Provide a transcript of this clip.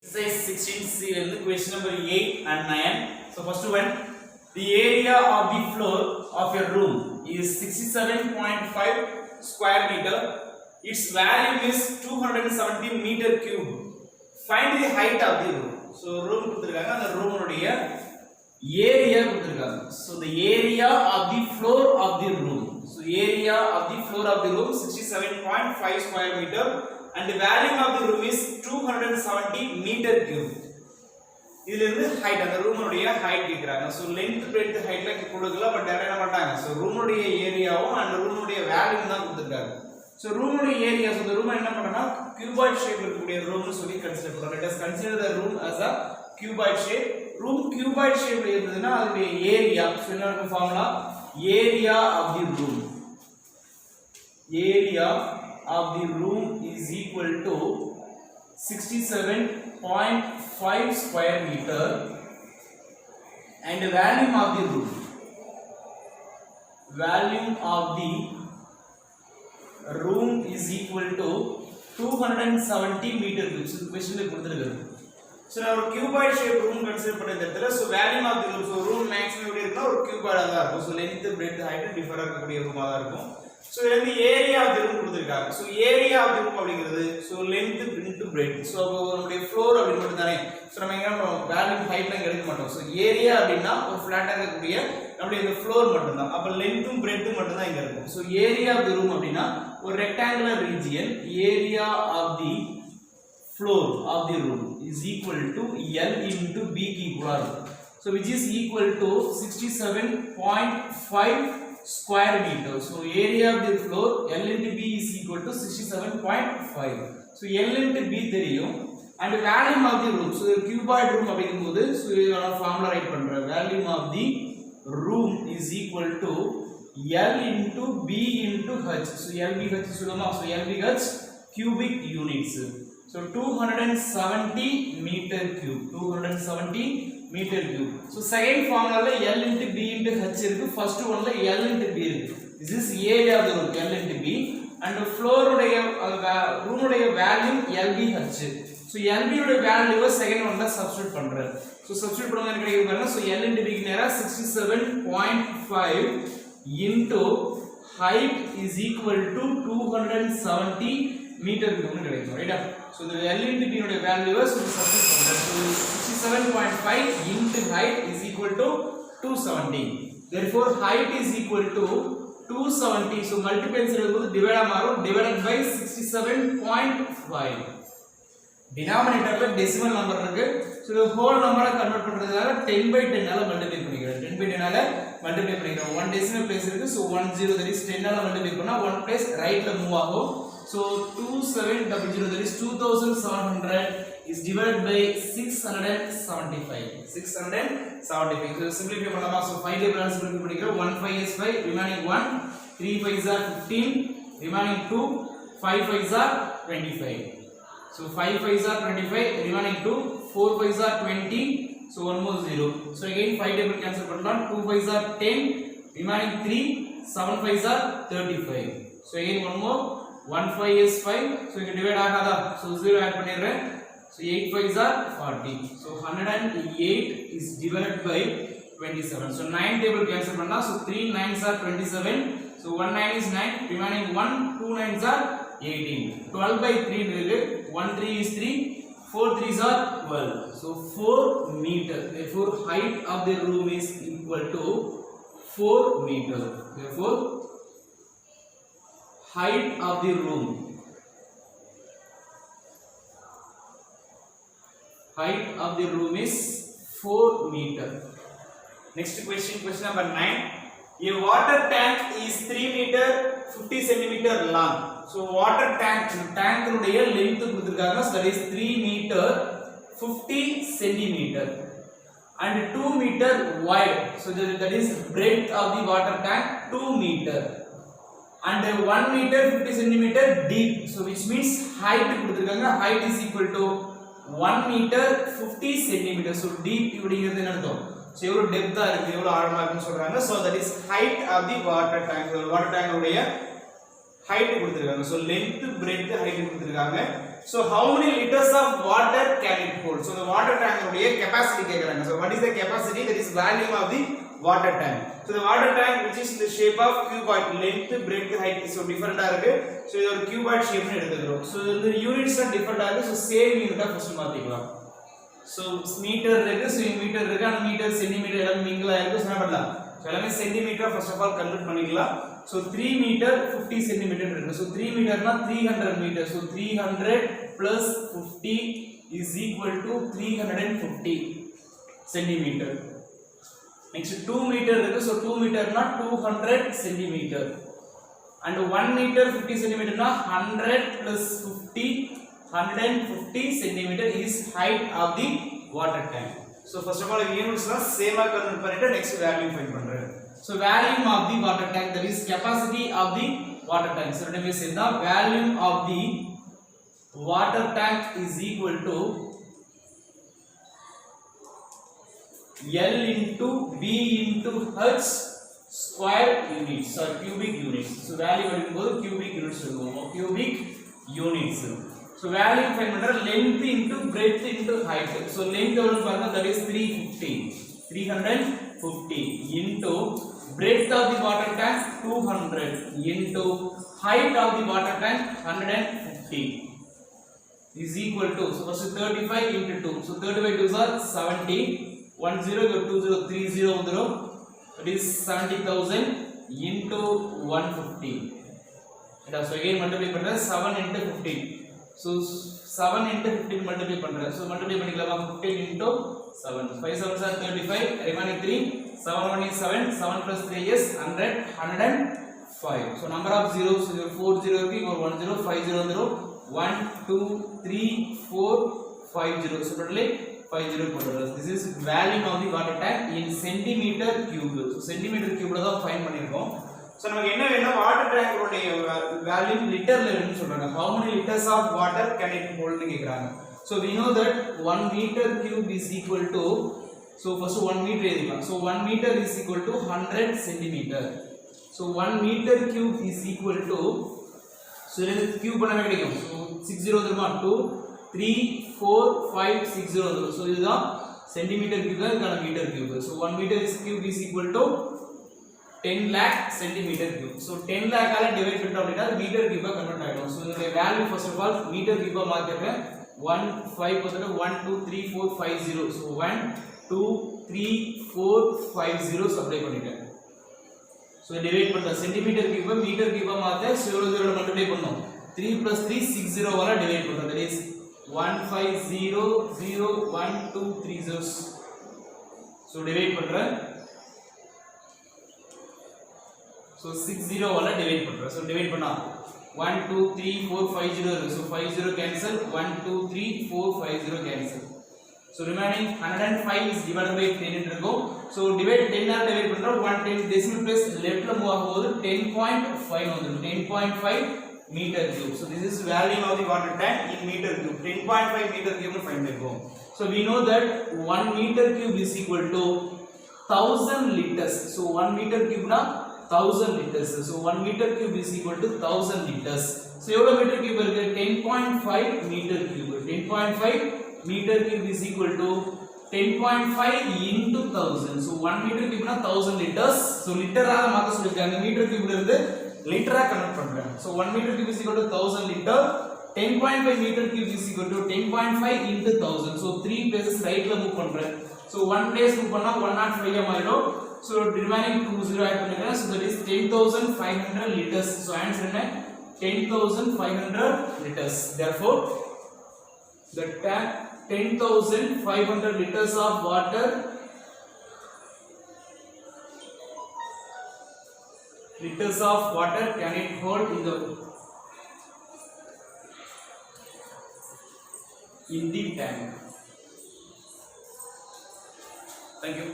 Exercise 16C and question number 8 and 9. So first one, the area of the floor of a room is 67.5 square meter. Its value is 270 meter cube. Find the height of the room. So room கொடுத்திருக்காங்க அந்த room உடைய area கொடுத்திருக்காங்க. So the area of the floor of the room. So area of the floor of the room 67.5 square meter. And the volume of the room is 270 meter cube. இதுல இருந்து height அந்த room உடைய height கேக்குறாங்க. So length breadth height ல கொடுக்கல but என்ன பண்றாங்க? So room உடைய ஏரியாவும் and room உடைய வால்யூம் தான் கொடுத்திருக்காங்க. So room உடைய ஏரியா so the room என்ன பண்றோம்னா cuboid shape இருக்கக்கூடிய room னு சொல்லி கன்சிடர் பண்றோம். Let us consider the room as a cuboid shape. Room cuboid shape ல இருந்ததுனா அதோட ஏரியா so என்ன இருக்கும் formula area of the room. Area of the room is equal to 67.5 square meter and the volume of the room. Volume of the room is equal to 270 meter cubes. So question la கொடுத்திருக்காங்க. So நான் ஒரு cuboid shape room consider பண்ண இந்த இடத்துல so volume of the room so room maximum எப்படி இருக்குன்னா ஒரு cuboid தான் இருக்கும். So length breadth height differ ஆகக்கூடிய ரூமா தான் இருக்கும். So the area of the room கொடுத்திருக்காங்க. So area of the room அப்படிங்கிறது so length into breadth. So நம்மளுடைய floor அப்படி மட்டும் தானே. So நம்ம எங்க வேல்யூ ஹைட்ல எடுக்க மாட்டோம். So area அப்படினா ஒரு ஃபிளாட்டா இருக்கக்கூடிய நம்மளுடைய இந்த floor மட்டும் தான். அப்ப lengthம் breadthம் மட்டும் தான் இங்க இருக்கும். So area of the room அப்படினா ஒரு rectangular region area of the floor of the room is equal to L into B க்கு ஈக்குவலா இருக்கும். So which is equal to 67.5 square meter. So area of the floor L into B is equal to 67.5. So L into B தெரியும் and volume of the room. So cuboid room அப்படிங்கும்போது so இதோட formula right பண்றேன். Volume of the room is equal to L into B into H. So LBH சொல்லுமா? So LBH cubic units. So 270 meter cube. 270 meter cube. So second formula la L into B into H irukku. First one la L into B irukku. This is area of the room L into B and the floor உடைய room உடைய value LBH. So LB உடைய value second one la substitute பண்றேன். So substitute பண்ணும்போது என்ன கிடைக்கும் பாருங்க. So L into B க்கு நேரா 67.5 into height is equal to 270 meter cube னு கிடைக்கும். ரைட்டா? So the L into B உடைய value so substitute பண்றேன். So 67.5 into height is equal to 270. Therefore height is equal to 270. So multiply செய்யும்போது divide மாறும் divided by 67.5. denominatorல decimal number இருக்கு. So the whole number convert பண்றதுனால 10/10 ஆல multiply பண்ணிக்கிறேன். 10/10 ஆல multiply பண்ணிக்கிறோம். one decimal place இருக்கு. So 10 that is 10 ஆல மல்டிப்ளை பண்ணா one place rightல மூவ் ஆகும். So 2700 that is 2700 is divided by 675. 675. So simplify பண்ணலாமா? So 5 டேபிள் simplify பண்ணிக்கிறோம். 1 5 is 5 remaining 1 3 5s are 15 remaining 2 5 5s are 25. So 5 5s are 25 remaining 2 4 5s are 20. So one more 0. So again 5 table cancel பண்ணலாம். 2 5s are 10 remaining 3 7 5s are 35. So again one more 1 5 is 5. So you can divide ஆகாதா? So 0 add பண்ணிடுறேன். So 8 5s are 40. So 108 is divided by 27. So 9 table cancel பண்ணலாம். So 3 9s are 27. So 1 9 is 9 remaining 1 2 9s are 18. 12 by 3 இருக்கு. 1 3 is 3 4 3s are 12. So 4 meter. Therefore height of the room is equal to 4 meter. Therefore height of the room is 4 meter. Next question number 9. A water tank is 3 meter 50 centimeter long. So water tank உடைய length கொடுத்திருக்காங்க. So that is 3 meter 50 centimeter and 2 meter wide. So that is breadth of the water tank 2 meter and 1 meter 50 centimeter deep. So which means height கொடுத்திருக்காங்க. Height is equal to 1 meter 50 centimeter. So deep அப்படிங்கிறது என்ன அர்த்தம்? So எவ்வளவு டெப்தா இருக்கு எவ்வளவு ஆழமா இருக்குன்னு சொல்றாங்க. So that is height of the water tank. Water tank உடைய height கொடுத்திருக்காங்க. So length breadth height கொடுத்திருக்காங்க. So how many liters of water can it hold? So the water tank உடைய capacity கேக்குறாங்க. So what is the capacity? That is volume of the water tank. So the water tank which is in the shape of cuboid, length, breadth, height so different இருக்கு. So இது ஒரு cuboid shape னு எடுத்துக்கிறோம். So இந்த units are different இருக்கு. So same unit first மாத்திக்கலாம். So meter இருக்கு, so meter இருக்கு, and meter centimeter எல்லாம் mingle ஆயிருக்கு. So என்ன பண்ணலாம்? So எல்லாமே centimetre first of all convert பண்ணிக்கலாம். So 3 meter 50 centimeter இருக்கு. So 3 meter னா 300 meter. So 300 plus 50 is equal to 350 centimeter. Next 2 meter இருக்கு. So 2 meter னா 200 centimeter. And 1 meter 50 centimeter னா 100 plus 50 150 centimeter is height of the water tank. So first of all units la same ah convert பண்ணிட்டு next value find பண்றேன். So volume of the water tank, that is capacity of the water tank. So let me say the volume of the water tank is equal to L into B into H square units or cubic units. So value எடுக்கும்போது cubic units எடுக்குவோம். Cubic units. So value find பண்ற length into breadth into height. So length எவ்வளவு பாருங்க, that is 350 into breadth of the water tank 200 into height of the water tank 150 is equal to, so first 35 into 2. So 35 2s are 70, 10 20 30 வந்துரும். That is 70,000 into 150. So again multiply பண்ற 7 into 15. So 7 into 15 multiply பண்ற. So multiply பண்ணிக்கலாமா, 15 into 7. 5 7s are 35, remaining 3, 7 1 is 7, 7 plus 3 is 100, 105. So number of zeros, 4 0 இருக்கு, ஒரு 1 0, 5 0 வந்துரும். 1 2 3 4 5 0. So totally 5 0 போட்டுறோம். This is volume of the water tank in centimeter cube. So centimeter cube ல தான் find பண்ணிருக்கோம். So நமக்கு என்ன வேணும், வாட்டர் டேங்க் உடைய வால்யூம் லிட்டர்ல வேணும்னு சொல்றாங்க. How many liters of water can it hold னு கேக்குறாங்க. So we know that 1 meter cube is equal to, so first 1 meter எழுதிக்கலாம். So 1 meter is equal to 100 centimeter. So 1 meter cube is equal to, so இது cube பண்ணவே கிடைக்கும். So 60 வந்துருமா, 2 3 4 5 60 வந்துரும். So இதுதான் centimetre cube தான் இதுக்கான metre cube. So 1 meter cube is equal to 10 lakh centimeter cube. So 10 lakh ஆல divide பண்ணிட்டோம் அப்படினா மீட்டர் கியூபா கன்வர்ட் ஆயிடும். So இதோட value first of all metre கியூபா மாத்திட்டேன். 1 5 பத்தோட 1 2 3 4 5 0. So 1 2 3 4 5 0 அப்ளை பண்ணிட்டேன். So டிவைட் பண்ற சென்டிமீட்டர் கியூபா மீட்டர் கியூபா மாத்த 0 0 மல்டிப்ளை பண்ணோம். 3 plus 3 6 0 வால டிவைட் பண்றோம். That is 1 5 0 0 1 2 3 zeros. So divide பண்றேன். So 6 0 वाला डिवाइड पड़ रहा है. So डिवाइड பண்ணா 1 2 3 4 5 0 இருக்கு. So 5 0 cancel, 1 2 3 4 5 0 cancel. So remaining 105 is divided by 10 ன்னு இருக்கும். So divide 10 ஆல டிவைட் பண்றோம். 1 10 decimal place leftல மூவ் ஆகும்போது 10.5 வந்துரும். 10.5 meter cube. So this is value of the water tank in meter cube. 10.5 meter cube னு find பண்ணிருக்கோம். So we know that 1 meter cube is equal to 1000 liters. So 1 meter cube na 1000 liters. So 1 meter cube is equal to 1000 liters. So எவ்வளவு metre cube இருக்கு, 10.5 meter cube. 10.5 meter cube is equal to 10.5 into 1000. So 1 meter cube na 1000 liters. So லிட்டரா மாத்த சொல்லிருக்காங்க, metre கியூப்ல இருந்து லிட்டரா convert பண்றாங்க. So 1 meter cube is equal to 1000 liter. 10.5 meter cube is equal to 10.5 into 1000. So 3 places rightல move பண்றேன். So 1 place move பண்ணா 105 ஆயிடும். So remaining 2 0 add பண்ணிக்கிறேன். So that is 10,500 liters. So answer என்ன, 10,500 liters. Therefore the tank 10,500 liters of water can it hold in the tank. Thank you.